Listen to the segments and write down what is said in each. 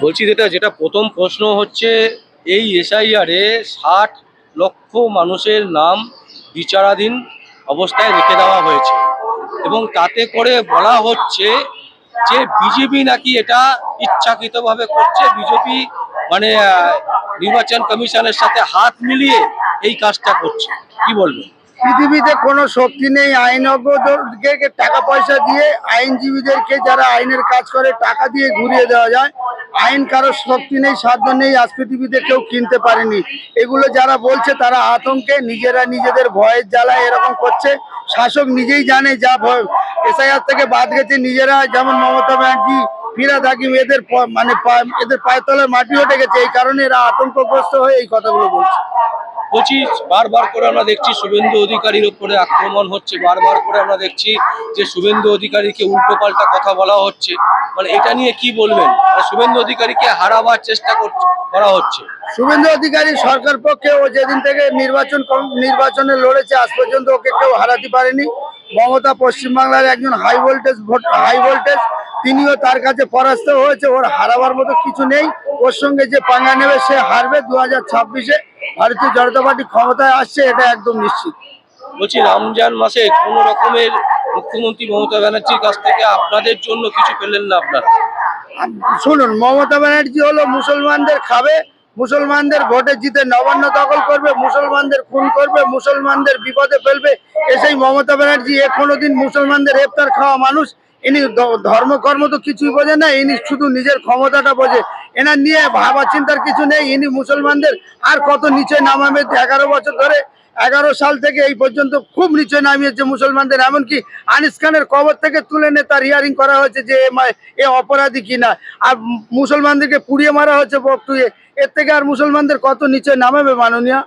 বলছি যেটা যেটা প্রথম প্রশ্ন হচ্ছে, এই এসআইআরে 60 লক্ষ মানুষের নাম বিচারাধীন অবস্থায় রেখে দেওয়া হয়েছে এবং তাতে করে বলা হচ্ছে যে বিজেপি নাকি এটা ইচ্ছাকৃতভাবে করছে। বিজেপি মানে নির্বাচন কমিশনের সাথে হাত মিলিয়ে এই কাজটা করছে। কি বলবেন? পৃথিবীতে কোনো শক্তি নেই আইনজ্ঞদেরকে টাকা পয়সা দিয়ে, আইনজীবীদেরকে যারা আইনের কাজ করে টাকা দিয়ে ঘুরিয়ে দেওয়া যায়। আইন কারোর শক্তি নেই, সাধ্য নেই, আজ পৃথিবীতে কেউ কিনতে পারেনি। এগুলো যারা বলছে তারা আতঙ্কে নিজেরা নিজেদের ভয়ের জ্বালায় এরকম করছে। শাসক নিজেই জানে যা ভয় এসআইআর থেকে বাদ গেছে নিজেরা, যেমন মমতা ব্যানার্জি, ফিরহাদ হাকিম, এদের এদের পায়ের তলার মাটি উঠে গেছে। এই কারণে এরা আতঙ্কগ্রস্ত হয়ে এই কথাগুলো বলছে। বলছি বারবার করে আমরা দেখছি শুভেন্দু অধিকারীর উপরে আক্রমণ হচ্ছে, বারবার করে আমরা দেখছি যে শুভেন্দু অধিকারীকে উল্টো পাল্টা কথা বলা হচ্ছে। মানে এটা নিয়ে কি বলবেন? শুভেন্দু অধিকারীকে হারাবার চেষ্টা করা হচ্ছে। শুভেন্দু অধিকারী সরকার পক্ষে, ও যেদিন থেকে নির্বাচনে লড়েছে আজ পর্যন্ত ওকে কেউ হারাতে পারেনি। মমতা পশ্চিমবাংলার একজন হাই ভোল্টেজ, তিনিও তার কাছে পরাস্ত হয়েছে। ওর হারাবার মতো কিছু নেই। ওর সঙ্গে যে পাঙ্গা নেবে সে হারবে। 2026-এ ভারতীয় জনতা পার্টি ক্ষমতায় আসছে, এটা একদম নিশ্চিত। বলছি রমজান মাসে কোন রকমের মুখ্যমন্ত্রী মমতা ব্যানার্জির কাছ থেকে আপনাদের জন্য কিছু পেলেন না আপনারা? শুনুন, মমতা ব্যানার্জি হলো মুসলমানদের খাবে, মুসলমানদের ভোটে জিতে নবান্ন দখল করবে, মুসলমানদের খুন করবে, মুসলমানদের বিপদে ফেলবে। এসেই মমতা ব্যানার্জি কোনোদিন মুসলমানদের ইফতার খাওয়া মানুষ। ইনি ধর্মকর্ম তো কিছুই বোঝে না, ইনি শুধু নিজের ক্ষমতাটা বোঝে। এনার নিয়ে ভাবা চিন্তার কিছু নেই। ইনি মুসলমানদের আর কত নিচে নামাবে। 11 বছর ধরে, 11 সাল থেকে এই পর্যন্ত খুব নিচে নামিয়েছে মুসলমানদের। এমনকি আনিস খানের কবর থেকে তুলে নিয়ে তার হিয়ারিং করা হয়েছে যে এ অপরাধী কিনা। আর মুসলমানদেরকে পুড়িয়ে মারা হচ্ছে বকটুয়ে। এর থেকে আর মুসলমানদের কত নিচে নামাবে মাননীয়?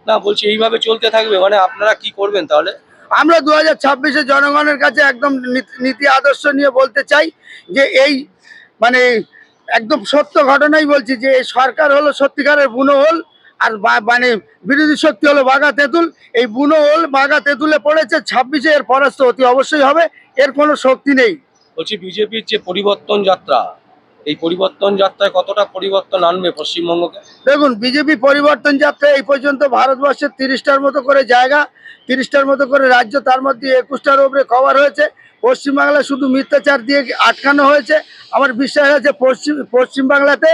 না, বলছি এইভাবে চলতে থাকবে মানে আপনারা কি করবেন তাহলে? আমরা 2026-এ জনগণের কাছে একদম নীতি আদর্শ নিয়ে বলতে চাই যে এই মানে একদম সত্য ঘটনাই বলছি যে এই সরকার হলো সত্যিকারের বুনো হোল, আর মানে বিরোধী শক্তি হলো বাঘা তেঁতুল। এই বুনো হোল বাঘা তেঁতুলে পড়েছে। 26-এ এর পরাস্ত অতি অবশ্যই হবে, এর কোনো শক্তি নেই। বলছি বিজেপির যে পরিবর্তন যাত্রা, এই পরিবর্তন যাত্রায় কতটা পরিবর্তন আনবে পশ্চিমবঙ্গকে? দেখুন, বিজেপি পরিবর্তন যাত্রা এই পর্যন্ত ভারতবর্ষের 30টার মতো করে জায়গা, 30টার মতো করে রাজ্য, তার মধ্যে 21টার উপরে কভার হয়েছে। পশ্চিমবাংলা শুধু মিথ্যাচার দিয়ে আটকানো হয়েছে। আমার বিশ্বাস আছে পশ্চিমবাংলাতে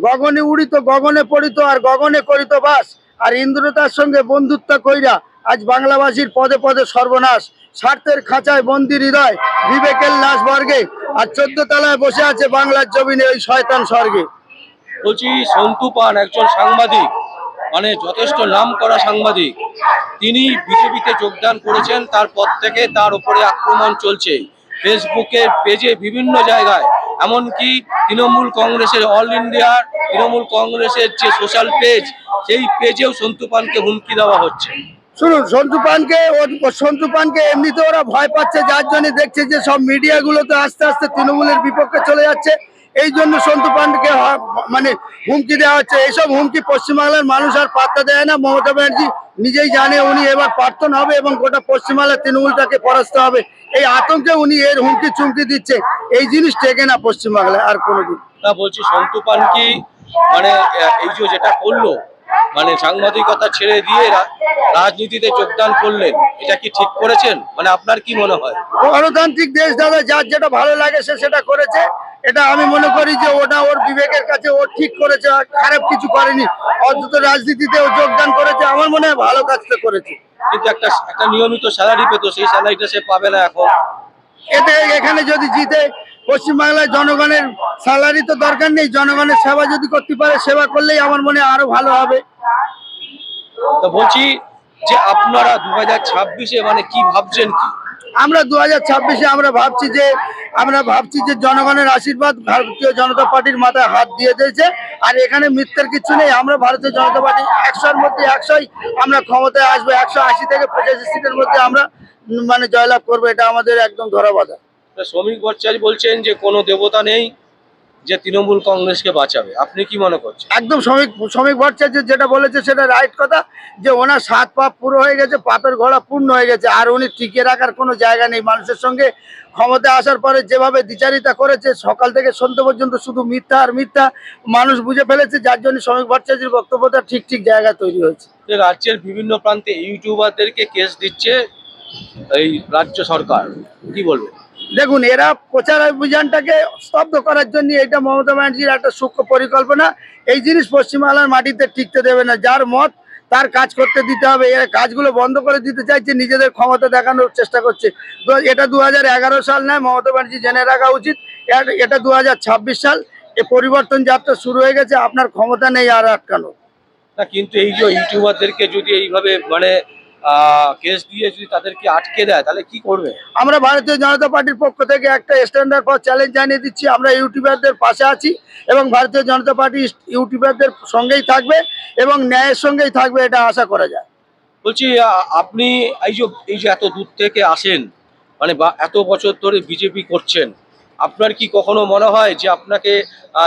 গগনে উড়িত, গগনে পড়িত, আর গগনে করিত বাস। আর ইন্দ্রতার সঙ্গে বন্ধুত্ব কইরা আজ বাংলাবাসীর পদে পদে সর্বনাশ। স্বার্থের খাঁচায় বন্দি হৃদয়, বিবেকের লাশ বর্গে, আর 14 তলায় বসে আছে বাংলার জমিনে ওই শয়তান স্বর্গে। বলছি সন্তু পান একজন সাংবাদিক, মানে যথেষ্ট নাম করা সাংবাদিক, তিনি বিজেপিতে যোগদান করেছেন। তারপর থেকে তার উপরে আক্রমণ চলছে ফেসবুকের পেজে, বিভিন্ন জায়গায়। এমনকি তৃণমূল কংগ্রেসের অল ইন্ডিয়ার তৃণমূল কংগ্রেসের যে সোশ্যাল পেজ, সেই পেজেও সন্তু পানকে হুমকি দেওয়া হচ্ছে। শুনুন, সন্তু পানকে এমনিতে ওরা ভয় পাচ্ছে, যার জন্য দেখছে যে সব মিডিয়াগুলো তো আস্তে আস্তে তৃণমূলের বিপক্ষে চলে যাচ্ছে। এই জন্য সন্তু পানকে মানে হুমকি দেওয়া হচ্ছে। এইসব হুমকি পশ্চিমবাংলার মানুষ আর পাত্তা দেয় না। মমতা ব্যানার্জি নিজেই জানে উনি এবার প্রার্থন হবে এবং গোটা পশ্চিমবাংলার তৃণমূলটাকে পরাস্ত হবে। এই আতঙ্কে উনি এর হুমকি চুমকি দিচ্ছে। এই জিনিস টেকে না পশ্চিমবাংলায় আর কোনোদিন। না, বলছি সন্তু পান কি মানে এই যে যেটা করলো, মানে সাংবাদিকতা ছেড়ে দিয়ে রাজনীতিতে যোগদান করলেন, এটা কি ঠিক করেছেন? মানে আপনার কি মনে হয়? গণতান্ত্রিক দেশ দাদা, যার যেটা ভালো লাগে সে সেটা করেছে। এটা আমি মনে করি যে ওটা ওর বিবেকের কাছে ও ঠিক করেছে, খারাপ কিছু করেনি। অন্তত রাজনীতিতে ও যোগদান করেছে, আমার মনে হয় ভালো কাজটা করেছে। কিন্তু একটা নিয়মিত স্যালারি পেতো, সেই স্যালারিটা সে পাবে না এখন। এতে এখানে যদি জিতে, পশ্চিমবাংলায় জনগণের স্যালারি তো দরকার নেই, জনগণের সেবা যদি করতে পারে, সেবা করলেই আমার মনে আরো ভালো হবে। তো বলছি যে আপনারা 2026-এ মানে কি ভাবছেন কি? আমরা 2026-এ আমরা ভাবছি যে জনগণের আশীর্বাদ ভারতীয় জনতা পার্টির মাথায় হাত দিয়ে দিয়েছে। আর এখানে মিথ্যার কিছু নেই। আমরা ভারতীয় জনতা পার্টি 100-এর মধ্যে 100ই আমরা ক্ষমতায় আসবো। 180 থেকে 85 সিটের মধ্যে আমরা মানে জয়লাভ করবো, এটা আমাদের একদম ধরা বাঁধা। শ্রমিক ভট্টাচার্য বলছেন যে কোনো দেবতা নেই, যে তৃণমূল কংগ্রেসকে বাঁচাবে, আপনি কি মনে করছেন? একদম শ্রমিক ভট্টাচার্য যেটা বলেছে সেটা রাইট কথা, যে ওনার 7 পাপ পুরো হয়ে গেছে, পাপের ঘোড়া পূর্ণ হয়ে গেছে, আর উনি টিকে রাখার কোনো জায়গা নেই। মানুষের সঙ্গে ক্ষমতা আসার পরে যেভাবে দ্বিচারিতা করেছে, সকাল থেকে সন্ধ্যে পর্যন্ত শুধু মিথ্যা আর মিথ্যা, মানুষ বুঝে ফেলেছে, যার জন্য শ্রমিক ভট্টাচার্যের বক্তব্যটা ঠিক জায়গায় তৈরি হয়েছে। যে রাজ্যের বিভিন্ন প্রান্তে ইউটিউবারদেরকে কেস দিচ্ছে এই রাজ্য সরকার, কি বলবেন? দেখুন, এরা প্রচার অভিযানটাকে স্তব্ধ করার জন্য, এটা মমতা ব্যানার্জির একটা সূক্ষ্ম পরিকল্পনা। এই জিনিস পশ্চিমবাংলার মাটিতে টিকতে দেবে না। যার মত তার কাজ করতে দিতে হবে। এরা কাজগুলো বন্ধ করে দিতে চাইছে, নিজেদের ক্ষমতা দেখানোর চেষ্টা করছে। এটা 2011 সাল নয়, মমতা ব্যানার্জি জেনে রাখা উচিত। এটা 2026 সাল। এ পরিবর্তন যাত্রা শুরু হয়ে গেছে, আপনার ক্ষমতা নেই আর আটকানো। না, কিন্তু এই যে ইউটিউবারদেরকে যদি এইভাবে মানে কেস দিয়ে যদি তাদেরকে আটকে দেয়, তাহলে কি করবে? আমরা ভারতীয় জনতা পার্টির পক্ষ থেকে একটা স্ট্যান্ডার্ড ফর চ্যালেঞ্জ জানিয়ে দিচ্ছি। আমরা ইউটিউবারদের পাশে আছি এবং ভারতীয় জনতা পার্টি ইউটিউবারদের সঙ্গেই থাকবে এবং ন্যায়ের সঙ্গেই থাকবে, এটা আশা করা যায়। বলছি, আপনি এই যে এত দূর থেকে আসেন, মানে বা এত বছর ধরে বিজেপি করছেন, আপনার কি কখনো মনে হয় যে আপনাকে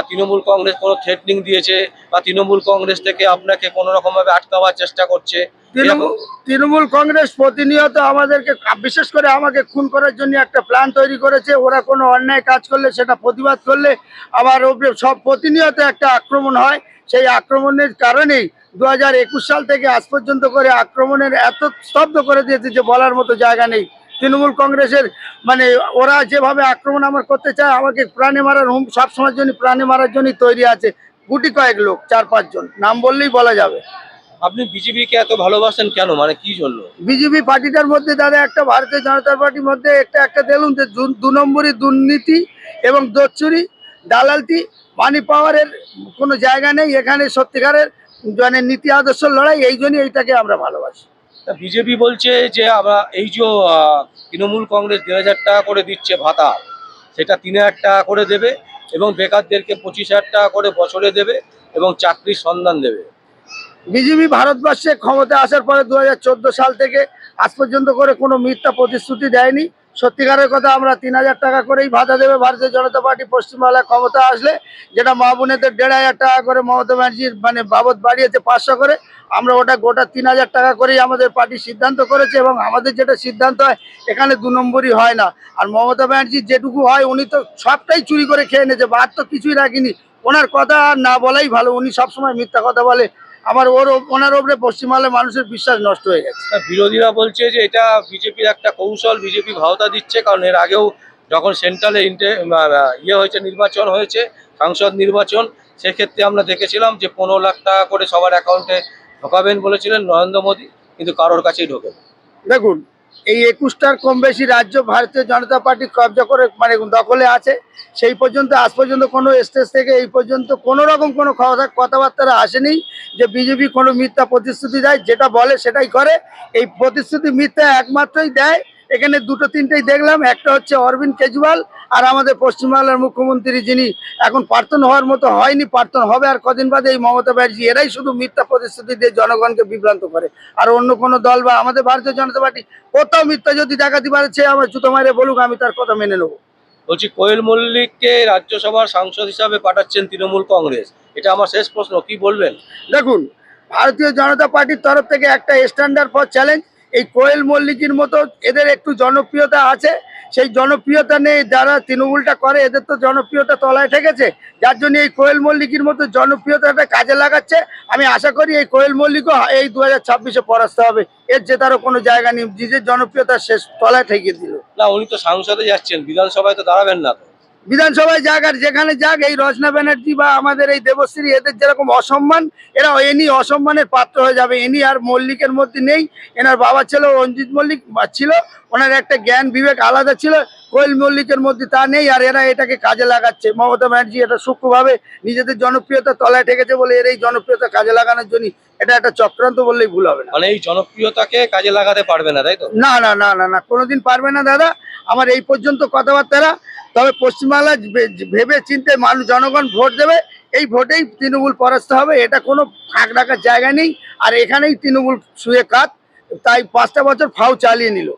তৃণমূল কংগ্রেস কোনো থ্রেটনিং দিয়েছে, বা তৃণমূল কংগ্রেস থেকে আপনাকে কোনো রকম ভাবে আটকাবার চেষ্টা করছে? এরকম তৃণমূল কংগ্রেস প্রতিনিয়ত আমাদেরকে, বিশেষ করে আমাকে খুন করার জন্য একটা প্ল্যান তৈরি করেছে। ওরা কোনো অন্যায় কাজ করলে, সেটা প্রতিবাদ করলে আবার ওপরে সব প্রতিনিয়ত একটা আক্রমণ হয়। সেই আক্রমণের কারণেই 2021 সাল থেকে আজ পর্যন্ত করে আক্রমণের এত স্তব্ধ করে দিয়েছে যে বলার মতো জায়গা নেই। তৃণমূল কংগ্রেসের মানে ওরা যেভাবে আক্রমণ আমার করতে চায়, আমাকে প্রাণে মারার সবসময়ের জন্য প্রাণে মারার জন্যই তৈরি আছে। গুটি কয়েক লোক, 4-5 জন, নাম বললেই বলা যাবে। আপনি বিজেপিকে এত ভালোবাসেন কেন, মানে কি জন্য? বিজেপি পার্টিটার মধ্যে দাদা, একটা ভারতীয় জনতা পার্টির মধ্যে একটা দেখুন যে 2 নম্বরই দুর্নীতি এবং দোচুরি, দালালতি, মানি পাওয়ারের কোনো জায়গা নেই এখানে। সত্যিকারের মানে নীতি আদর্শ লড়াই, এই জন্যই এইটাকে আমরা ভালোবাসি। বিজেপি বলছে যে আমরা এই যে তৃণমূল কংগ্রেস 2,000 টাকা করে দিচ্ছে ভাতা, সেটা 3,000 টাকা করে দেবে, এবং বেকারদেরকে 25,000 টাকা করে বছরে দেবে, এবং চাকরির সন্ধান দেবে। বিজেপি ভারতবর্ষে ক্ষমতা আসার পরে 2014 সাল থেকে আজ পর্যন্ত করে কোনো মিথ্যা প্রতিশ্রুতি দেয়নি। সত্যিকারের কথা, আমরা 3,000 টাকা করেই ভাতা দেবে ভারতীয় জনতা পার্টি পশ্চিমবাংলায় ক্ষমতা আসলে, যেটা মা বোনেদের 1,500 টাকা করে মমতা ব্যানার্জির মানে বাবদ বাড়িয়েছে 500 করে। আমরা ওটা গোটা 3,000 টাকা করেই আমাদের পার্টি সিদ্ধান্ত করেছে, এবং আমাদের যেটা সিদ্ধান্ত হয় এখানে 2 নম্বরই হয় না। আর মমতা ব্যানার্জির যেটুকু হয়, উনি তো সবটাই চুরি করে খেয়ে নিয়েছে, বাদ তো কিছুই রাখিনি। ওনার কথা আর না বলাই ভালো, উনি সবসময় মিথ্যা কথা বলে। ওনার ওপরে পশ্চিমবাংলার মানুষের বিশ্বাস নষ্ট হয়ে গেছে। বিরোধীরা বলছে যে এটা বিজেপির একটা কৌশল, বিজেপি ভাওতা দিচ্ছে, কারণ এর আগেও যখন সেন্ট্রালে হয়েছে, নির্বাচন হয়েছে, সাংসদ নির্বাচন, সেক্ষেত্রে আমরা দেখেছিলাম যে 15 লাখ টাকা করে সবার অ্যাকাউন্টে ঢোকাবেন বলেছিলেন নরেন্দ্র মোদী, কিন্তু কারোর কাছেই ঢোকেন। দেখুন, এই 21টার কম বেশি রাজ্য ভারতীয় জনতা পার্টি কবজা করে মানে দখলে আছে। সেই পর্যন্ত আজ পর্যন্ত কোনো স্টেজ থেকে এই পর্যন্ত কোনো রকম কোনো কথাবার্তা আসেনি যে বিজেপি কোনো মিথ্যা প্রতিশ্রুতি দেয়। যেটা বলে সেটাই করে। এই প্রতিশ্রুতি মিথ্যা একমাত্রই দেয়। এখানে 2-3টেই দেখলাম, একটা হচ্ছে অরবিন্দ কেজরিওয়াল, আর আমাদের পশ্চিমবাংলার মুখ্যমন্ত্রী, যিনি এখন প্রার্থন হওয়ার মতো হয়নি, প্রার্থন হবে আর কদিন বাদে, এই মমতা ব্যানার্জি। এরাই শুধু মিথ্যা প্রতিশ্রুতি দিয়ে জনগণকে বিভ্রান্ত করে। আর অন্য কোনো দল বা আমাদের ভারতীয় জনতা পার্টি কোথাও মিথ্যা যদি দেখাতে পারে, সে আমার জুতো মারে বলুক, আমি তার কথা মেনে নেবো। বলছি, কোয়েল মল্লিককে রাজ্যসভার সাংসদ হিসাবে পাঠাচ্ছেন তৃণমূল কংগ্রেস, এটা আমার শেষ প্রশ্ন, কি বলবেন? দেখুন, ভারতীয় জনতা পার্টির তরফ থেকে একটা স্ট্যান্ডার্ড ফর চ্যালেঞ্জ। এই কোয়েল মল্লিকের মতো এদের একটু জনপ্রিয়তা আছে, সেই জনপ্রিয়তা নেই যারা তৃণমূলটা করে, এদের তো জনপ্রিয়তা তলায় ঠেকেছে, যার জন্য এই কোয়েল মল্লিকের মতো জনপ্রিয়তাটা কাজে লাগাচ্ছে। আমি আশা করি এই কোয়েল মল্লিকও এই 2026-এ পরাস্ত হবে। এর জেতারও কোনো জায়গা নেই, নিজের জনপ্রিয়তা শেষ তলায় ঠেকিয়ে দিল। না, উনি তো সংসদে যাচ্ছেন, বিধানসভায় তো দাঁড়াবেন না তো? বিধানসভায় যাক আর যেখানে যাক, এই রচনা ব্যানার্জি বা আমাদের এই দেবশ্রী, এদের যেরকম অসম্মান, এরা এনি অসম্মানের পাত্র হয়ে যাবে। ইনি আর মল্লিকের মধ্যে নেই। এনার বাবা ছিল রঞ্জিত মল্লিক ছিল, ওনার একটা জ্ঞান বিবেক আলাদা ছিল। কোয়েল মল্লিকের মধ্যে তা নেই, আর এরা এটাকে কাজে লাগাচ্ছে। মমতা ব্যানার্জি এটা সূক্ষ্মভাবে নিজেদের জনপ্রিয়তা তলায় ঠেকেছে বলে এর এই জনপ্রিয়তা কাজে লাগানোর জন্য এটা একটা চক্রান্ত বললেই ভুল হবে না। মানে এই জনপ্রিয়তাকে কাজে লাগাতে পারবে না, তাই তো? না না না না না, কোনোদিন পারবে না দাদা। আমার এই পর্যন্ত কথাবার্তা। তবে পশ্চিমবাংলা ভেবে চিন্তে মানুষ, জনগণ ভোট দেবে, এই ভোটেই তৃণমূল পরাস্ত হবে, এটা কোনো ফাঁক রাখার জায়গা নেই। আর এখানেই তৃণমূল শুয়ে কাত, তাই 5টা বছর ফাউ চালিয়ে নিল।